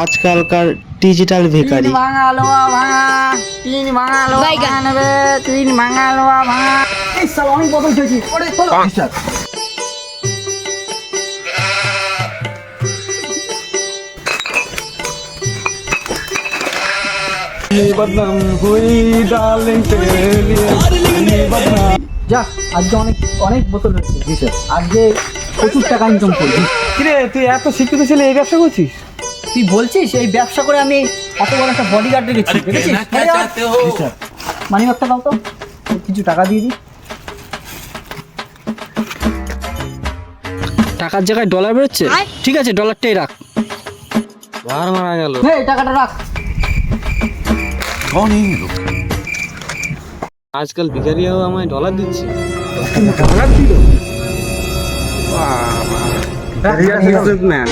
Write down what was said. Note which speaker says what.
Speaker 1: আজকালকার ডিজিটাল ভিখারি।
Speaker 2: তিন ভাঙা লোহা ভাঙা, তিন ভাঙা লোহা ভাঙা নেবে, তিন ভাঙা লোহা ভাঙা। এই সাল অনেক বদল খেয়েছি। ওরে চলো। যা আজকে অনেক অনেক বোতল হয়েছে। জি স্যার। আজকে প্রচুর টাকা ইনকাম করবি।
Speaker 3: কিরে তুই এত শিক্ষিত ছেলে এই ব্যবসা করছিস?
Speaker 2: তুই বলছিস এই ব্যবসা করে আমি এত বড় একটা বডিগার্ড রেখেছি, দেখেছিস? জি স্যার। মানি ব্যাগটা দাও তো, কিছু টাকা দিয়ে দিই।
Speaker 4: টাকার জায়গায় ডলার বেরোচ্ছে। ঠিক আছে, ডলারটাই রাখ।
Speaker 3: বার মারা গেল।
Speaker 2: এই টাকাটা রাখ।
Speaker 3: আজকাল ভিখারিয়াও আমায় ডলার দিচ্ছে।
Speaker 4: ডলার দিল? বাবা, ভিখারিয়া সুযোগ নেন।